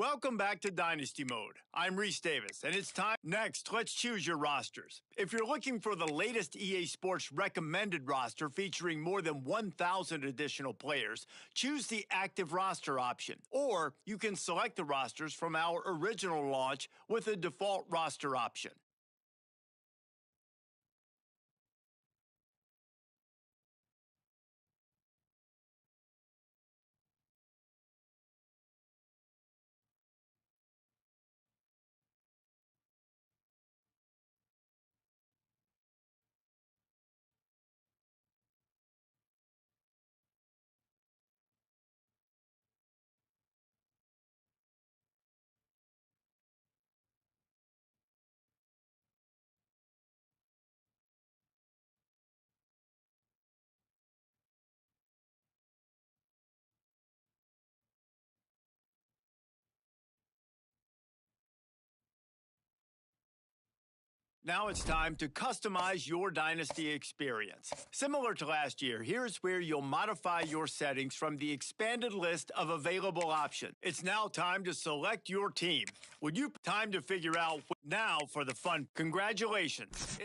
Welcome back to Dynasty Mode. I'm Reese Davis, and it's time. Next, let's choose your rosters. If you're looking for the latest EA Sports recommended roster featuring more than 1,000 additional players, choose the active roster option. Or you can select the rosters from our original launch with a default roster option. Now it's time to customize your Dynasty experience. Similar to last year, here's where you'll modify your settings from the expanded list of available options. It's now time to select your team. Would you time to figure out now for the fun? Congratulations.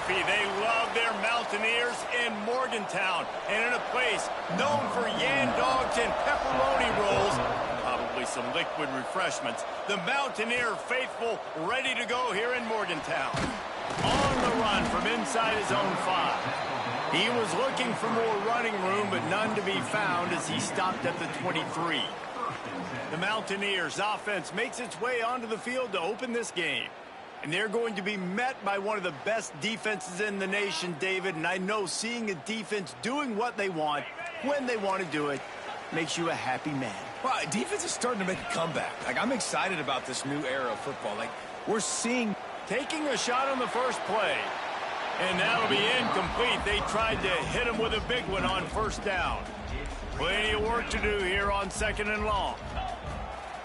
Murphy. They love their Mountaineers in Morgantown. And in a place known for yan dogs and pepperoni rolls, probably some liquid refreshments, the Mountaineer faithful ready to go here in Morgantown. On the run from inside his own 5. He was looking for more running room, but none to be found as he stopped at the 23. The Mountaineers offense makes its way onto the field to open this game. And they're going to be met by one of the best defenses in the nation, David. And I know seeing a defense doing what they want, when they want to do it, makes you a happy man. Well, defense is starting to make a comeback. Like, I'm excited about this new era of football. Like, we're seeing... Taking a shot on the first play. And that'll be incomplete. They tried to hit him with a big one on first down. Plenty of work to do here on 2nd and long.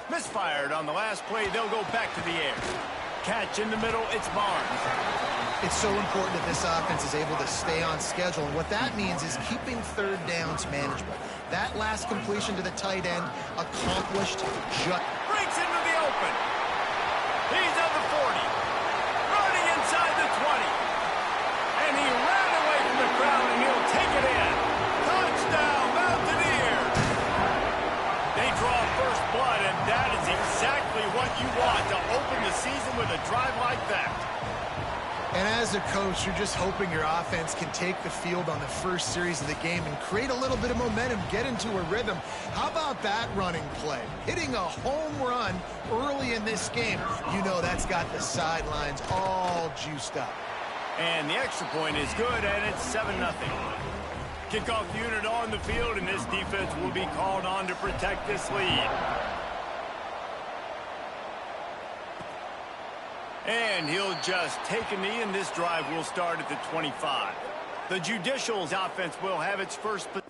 Misfired on the last play. They'll go back to the air. Catch in the middle. It's Barnes. It's so important that this offense is able to stay on schedule. And what that means is keeping third downs manageable. That last completion to the tight end accomplished just... Breaks into the open. He's at the 40. Running inside the 20. And he ran away from the crowd, and he'll take it in. Touchdown, Mountaineers. They draw first blood, and that is exactly what you want to open the season with a drive like that. And as a coach, you're just hoping your offense can take the field on the first series of the game and create a little bit of momentum, get into a rhythm. How about that running play? Hitting a home run early in this game. You know that's got the sidelines all juiced up. And the extra point is good, and it's 7-0. Kickoff unit on the field, and this defense will be called on to protect this lead. And he'll just take a knee, and this drive will start at the 25. The Judicials offense will have its first of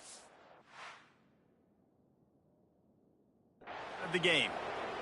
the game.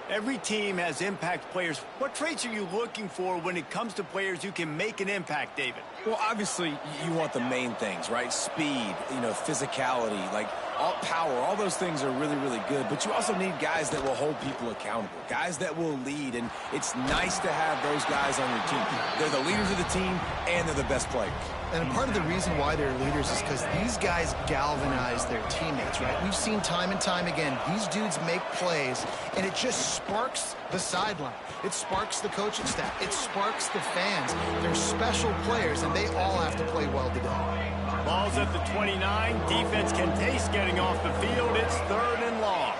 Every team has impact players. What traits are you looking for when it comes to players who can make an impact, David? Well, obviously, you want the main things, right? Speed, physicality, like all power. All those things are really, really good. But you also need guys that will hold people accountable, guys that will lead. And it's nice to have those guys on your team. They're the leaders of the team, and they're the best players. And part of the reason why they're leaders is because these guys galvanize their teammates, right? We've seen time and time again, these dudes make plays, and it just sparks the sideline. It sparks the coaching staff. It sparks the fans. They're special players, and they all have to play well today. Ball's at the 29. Defense can taste getting off the field. It's 3rd and long.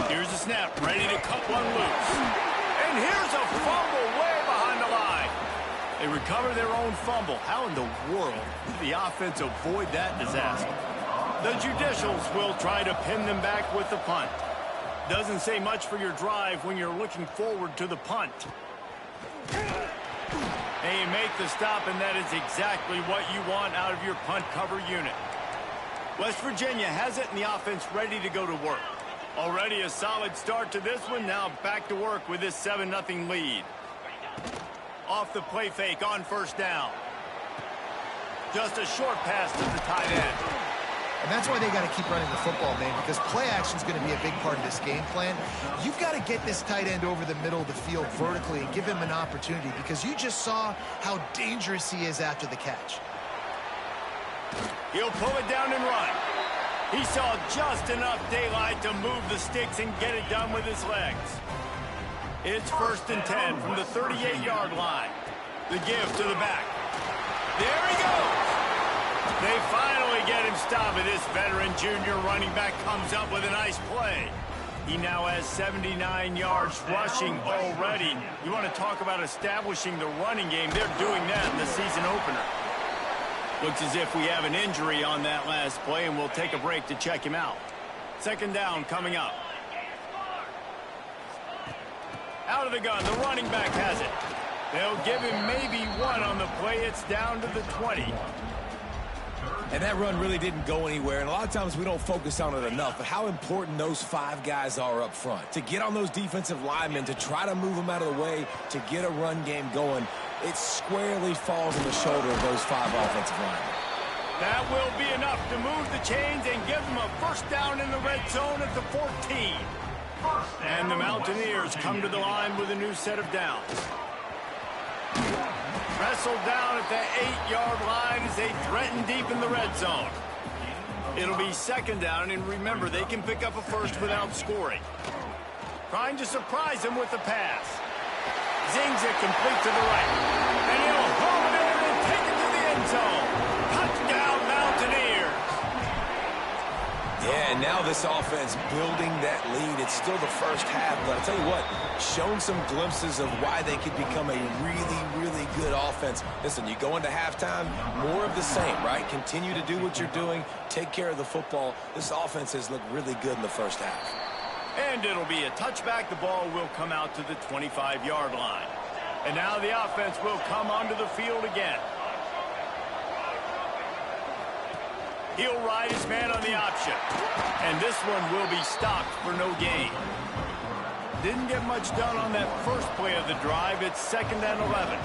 Here's the snap, ready to cut one loose. And here's a fumble way behind the line. They recover their own fumble. How in the world did the offense avoid that disaster? The Judicials will try to pin them back with the punt. Doesn't say much for your drive when you're looking forward to the punt. They make the stop, and that is exactly what you want out of your punt cover unit. West Virginia has it, and the offense ready to go to work. Already a solid start to this one. Now back to work with this 7-0 lead. Off the play fake on first down. Just a short pass to the tight end. And that's why they got to keep running the football, man, because play action is going to be a big part of this game plan. You've got to get this tight end over the middle of the field vertically and give him an opportunity, because you just saw how dangerous he is after the catch. He'll pull it down and run. He saw just enough daylight to move the sticks and get it done with his legs. It's 1st and 10 from the 38-yard line. The give to the back. There he goes. They finally get him stopped, and this veteran junior running back comes up with a nice play. He now has 79 yards rushing already. You want to talk about establishing the running game. They're doing that in the season opener. Looks as if we have an injury on that last play, and we'll take a break to check him out. 2nd down coming up. Out of the gun, the running back has it. They'll give him maybe one on the play. It's down to the 20. And that run really didn't go anywhere, and a lot of times we don't focus on it enough, but how important those 5 guys are up front. To get on those defensive linemen, to try to move them out of the way, to get a run game going, it squarely falls on the shoulder of those 5 offensive linemen. That will be enough to move the chains and give them a first down in the red zone at the 14. And the Mountaineers come to the line with a new set of downs. Wrestled down at the 8-yard line as they threaten deep in the red zone. It'll be second down, and remember, they can pick up a first without scoring. Trying to surprise him with the pass. Zings it complete to the right. And he'll hold it in and take it to the end zone. Touchdown, Mountaineers. Yeah, and now this offense building that lead. It's still the first half, but I'll tell you what, shown some glimpses of why they could become a really, really good offense. Listen, you go into halftime, more of the same, right? Continue to do what you're doing, take care of the football. This offense has looked really good in the first half. And it'll be a touchback. The ball will come out to the 25-yard line. And now the offense will come onto the field again. He'll ride his man on the option. And this one will be stopped for no gain. Didn't get much done on that first play of the drive. It's 2nd and 11.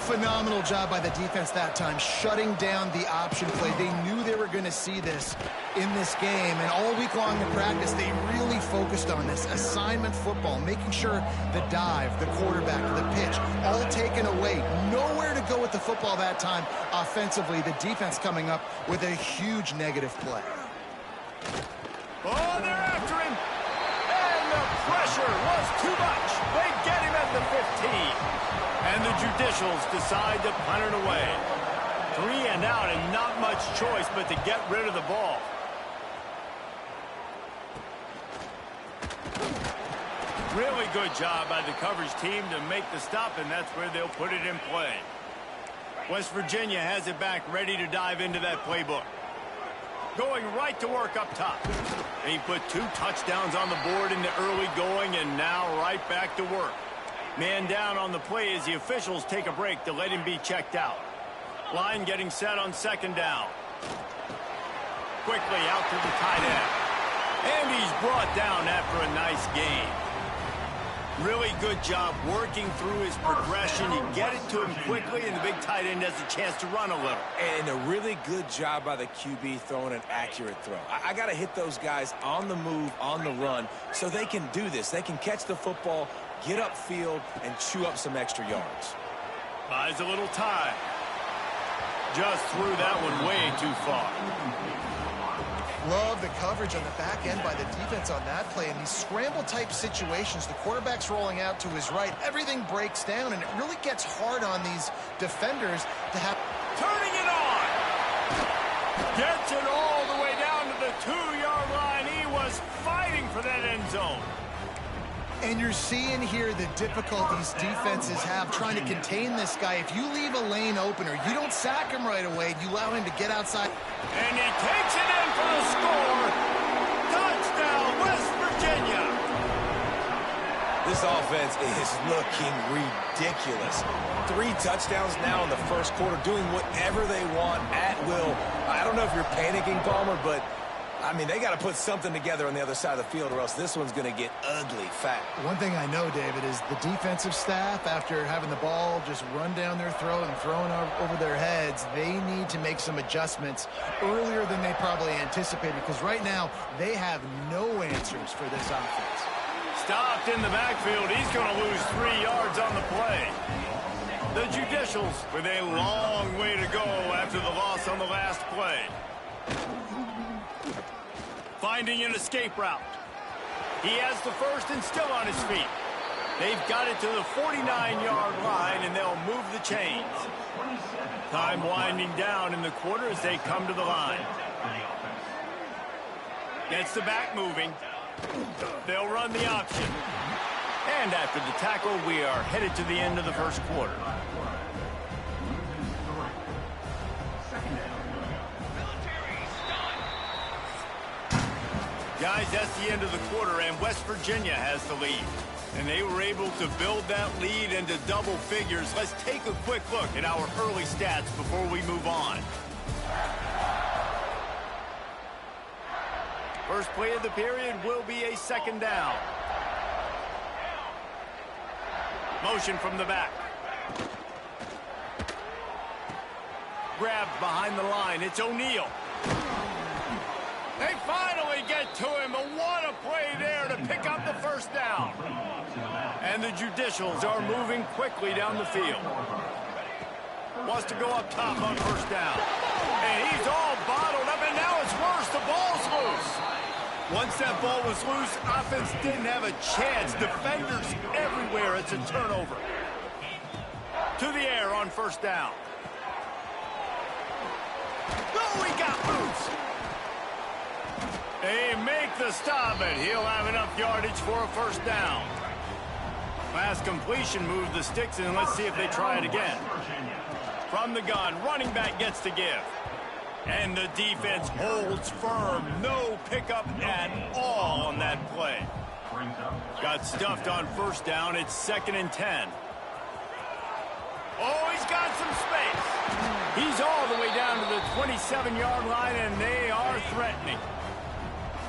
Phenomenal job by the defense that time, shutting down the option play. They knew they were going to see this in this game, and all week long in practice, they really focused on this. Assignment football, making sure the dive, the quarterback, the pitch, all taken away. Nowhere to go with the football that time offensively. The defense coming up with a huge negative play. Oh, they're after him. And the pressure was too much. They get him at the 15. And the Judicials decide to punt it away. 3 and out, and not much choice but to get rid of the ball. Really good job by the coverage team to make the stop, and that's where they'll put it in play. West Virginia has it back, ready to dive into that playbook. Going right to work up top. He put 2 touchdowns on the board in the early going, and now right back to work. Man down on the play as the officials take a break to let him be checked out. Line getting set on 2nd down. Quickly out to the tight end. And he's brought down after a nice gain. Really good job working through his progression. You get it to him quickly, and the big tight end has a chance to run a little. And a really good job by the QB throwing an accurate throw. I got to hit those guys on the move, on the run, so they can do this. They can catch the football, get upfield, and chew up some extra yards. Buys a little time. Just threw that one way too far. Love the coverage on the back end by the defense on that play. In these scramble-type situations, the quarterback's rolling out to his right. Everything breaks down, and it really gets hard on these defenders to have... Turning it on! Gets it all the way down to the 2-yard line. He was fighting for that end zone. And you're seeing here the difficulties defenses have trying to contain this guy. If you leave a lane open or you don't sack him right away, you allow him to get outside. And he takes it in for the score. Touchdown, West Virginia. This offense is looking ridiculous. 3 touchdowns now in the first quarter, doing whatever they want at will. I don't know if you're panicking, Palmer, but I mean, they got to put something together on the other side of the field, or else this one's going to get ugly fast. One thing I know, David, is the defensive staff, after having the ball just run down their throat and thrown over their heads, they need to make some adjustments earlier than they probably anticipated, because right now they have no answers for this offense. Stopped in the backfield. He's going to lose 3 yards on the play. The Judicials with a long way to go after the loss on the last play. Finding an escape route. He has the first and still on his feet. They've got it to the 49-yard line, and they'll move the chains. Time winding down in the quarter as they come to the line. Gets the back moving. They'll run the option. And after the tackle, we are headed to the end of the first quarter. Guys, that's the end of the quarter, and West Virginia has the lead. And they were able to build that lead into double figures. Let's take a quick look at our early stats before we move on. First play of the period will be a 2nd down. Motion from the back. Grabbed behind the line. It's O'Neal. They finally get to him, but what a play there to pick up the first down. And the Judicials are moving quickly down the field. Wants to go up top on first down. And he's all bottled up, and now it's worse. The ball's loose. Once that ball was loose, offense didn't have a chance. Defenders everywhere. It's a turnover. To the air on first down. Oh, he got loose. They make the stop, and he'll have enough yardage for a first down. Pass completion moves the sticks, and let's see if they try it again. From the gun, running back gets to give. And the defense holds firm. No pickup at all on that play. Got stuffed on first down. It's 2nd and 10. Oh, he's got some space. He's all the way down to the 27-yard line, and they are threatening.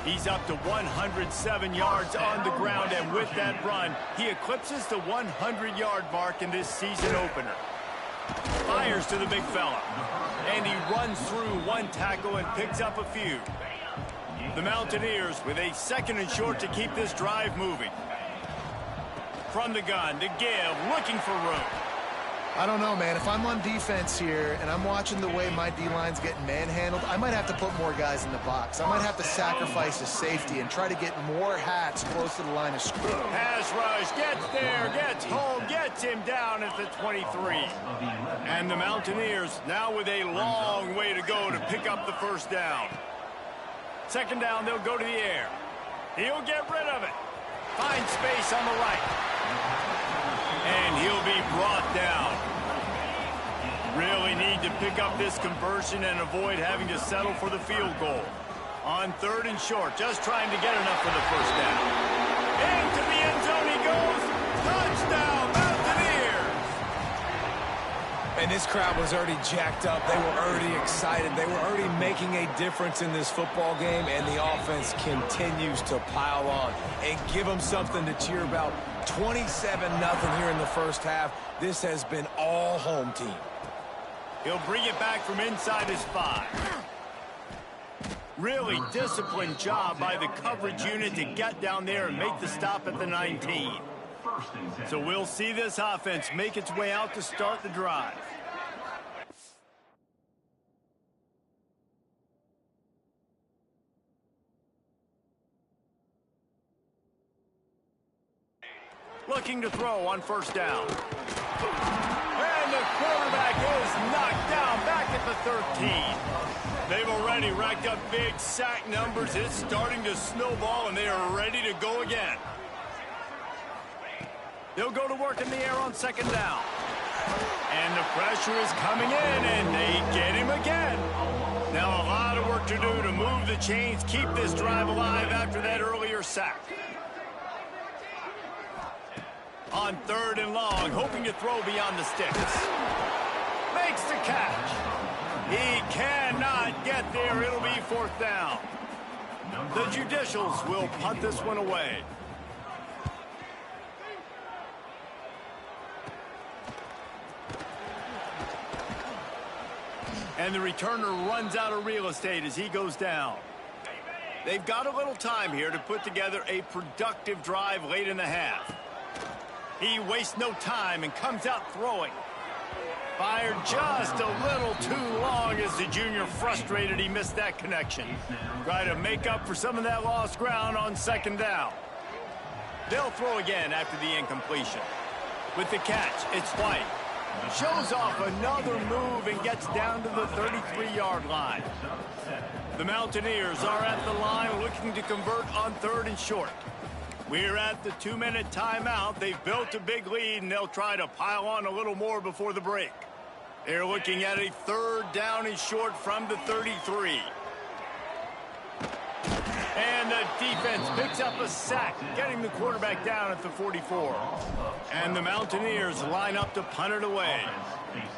He's up to 107 yards on the ground, and with that run, he eclipses the 100-yard mark in this season opener. Fires to the big fella, and he runs through one tackle and picks up a few. The Mountaineers with a 2nd and short to keep this drive moving. From the gun, to give, looking for room. I don't know, man. If I'm on defense here and I'm watching the way my D-line's getting manhandled, I might have to put more guys in the box. I might have to sacrifice a safety and try to get more hats close to the line of scrimmage. Pass rush, gets there, gets home, gets him down at the 23. And the Mountaineers now with a long way to go to pick up the first down. 2nd down, they'll go to the air. He'll get rid of it. Finds space on the right. And he'll be brought down. Really need to pick up this conversion and avoid having to settle for the field goal. On 3rd and short, just trying to get enough for the first down. Into the end zone he goes. Touchdown, Mountaineers! And this crowd was already jacked up. They were already excited. They were already making a difference in this football game, and the offense continues to pile on and give them something to cheer about. 27-0 here in the first half. This has been all home team. He'll bring it back from inside his 5. Really disciplined job by the coverage unit to get down there and make the stop at the 19. So we'll see this offense make its way out to start the drive. Looking to throw on first down. And the quarterback is knocked down back at the 13. They've already racked up big sack numbers. It's starting to snowball, and they are ready to go again. They'll go to work in the air on 2nd down. And the pressure is coming in, and they get him again. Now a lot of work to do to move the chains, keep this drive alive after that earlier sack. On 3rd and long, hoping to throw beyond the sticks. Makes the catch. He cannot get there. It'll be 4th down. The Judicials will punt this one away. And the returner runs out of real estate as he goes down. They've got a little time here to put together a productive drive late in the half. He wastes no time and comes out throwing. Fired just a little too long as the junior frustrated he missed that connection. Try to make up for some of that lost ground on 2nd down. They'll throw again after the incompletion. With the catch, it's White. Shows off another move and gets down to the 33-yard line. The Mountaineers are at the line looking to convert on 3rd and short. We're at the 2-minute timeout. They've built a big lead, and they'll try to pile on a little more before the break. They're looking at a 3rd down and short from the 33. And the defense picks up a sack, getting the quarterback down at the 44. And the Mountaineers line up to punt it away.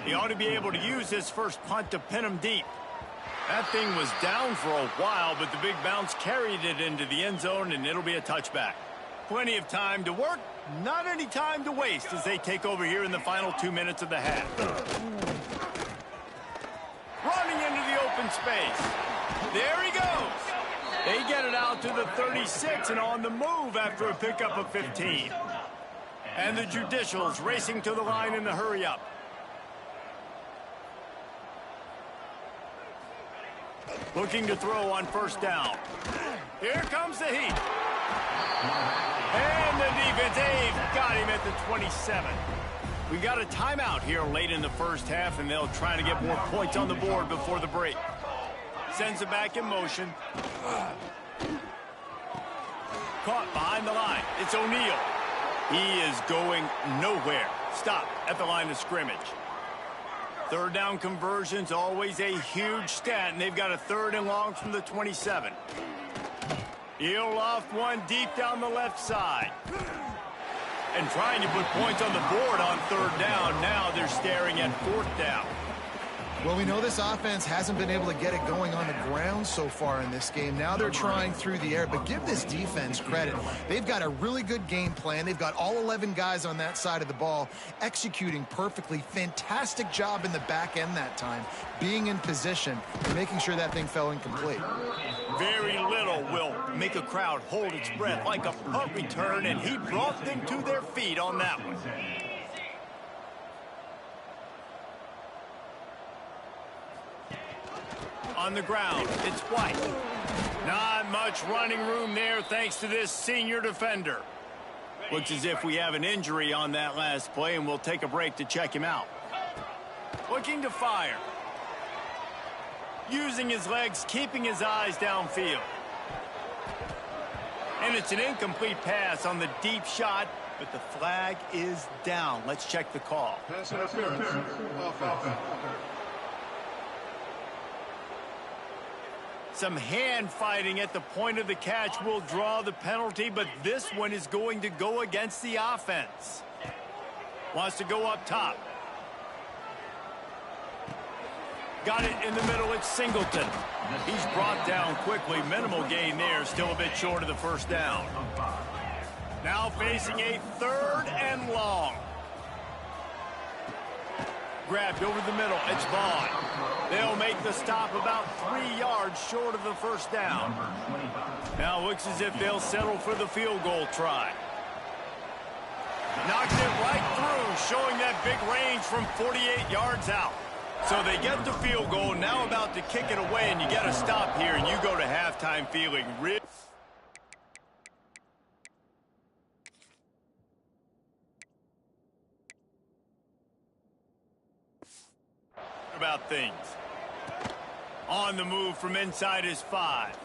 He ought to be able to use his first punt to pin him deep. That thing was down for a while, but the big bounce carried it into the end zone, and it'll be a touchback. Plenty of time to work, not any time to waste as they take over here in the final 2 minutes of the half. Running into the open space. There he goes. They get it out to the 36 and on the move after a pickup of 15. And the Judicials racing to the line in the hurry-up. Looking to throw on first down. Here comes the heat. And the defense, they've got him at the 27. We got a timeout here late in the first half, and they'll try to get more points on the board before the break. Sends it back in motion. Caught behind the line. It's O'Neal. He is going nowhere. Stop at the line of scrimmage. Third down conversions, always a huge stat, and they've got a 3rd and long from the 27. He'll loft one deep down the left side. And trying to put points on the board on 3rd down. Now they're staring at 4th down. Well, we know this offense hasn't been able to get it going on the ground so far in this game. Now they're trying through the air, but give this defense credit. They've got a really good game plan. They've got all 11 guys on that side of the ball executing perfectly. Fantastic job in the back end that time, being in position and making sure that thing fell incomplete. Very little will make a crowd hold its breath like a punt return, and he brought them to their feet on that one. On the ground, it's White. Not much running room there thanks to this senior defender. Looks as if we have an injury on that last play, and we'll take a break to check him out. Looking to fire. Using his legs, keeping his eyes downfield. And it's an incomplete pass on the deep shot, but the flag is down. Let's check the call. Pass interference. Offense. Some hand fighting at the point of the catch will draw the penalty, but this one is going to go against the offense. Wants to go up top. Got it in the middle, it's Singleton. He's brought down quickly. Minimal gain there, still a bit short of the first down. Now facing a 3rd and long. Grabbed over the middle, it's Vaughn. They'll make the stop about 3 yards short of the first down. Now looks as if they'll settle for the field goal try. Knocked it right through, showing that big range from 48 yards out. So they get the field goal, now about to kick it away, and you get a stop here, and you go to halftime feeling real about things. On the move from inside his 5.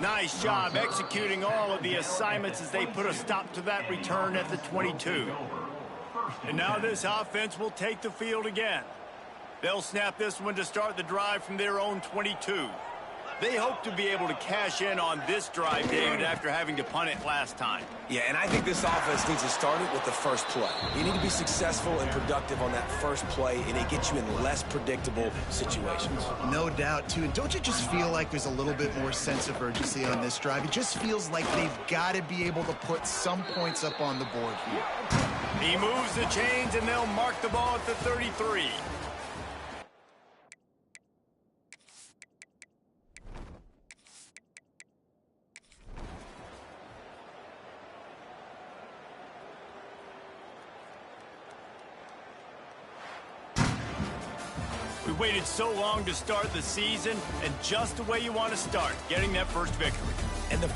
Nice job executing all of the assignments as they put a stop to that return at the 22. And now this offense will take the field again. They'll snap this one to start the drive from their own 22. They hope to be able to cash in on this drive, David, after having to punt it last time. Yeah, and I think this offense needs to start it with the first play. You need to be successful and productive on that first play, and it gets you in less predictable situations. No doubt, too. And don't you just feel like there's a little bit more sense of urgency on this drive? It just feels like they've got to be able to put some points up on the board here. He moves the chains, and they'll mark the ball at the 33. We waited so long to start the season, and just the way you want to start, getting that first victory. And the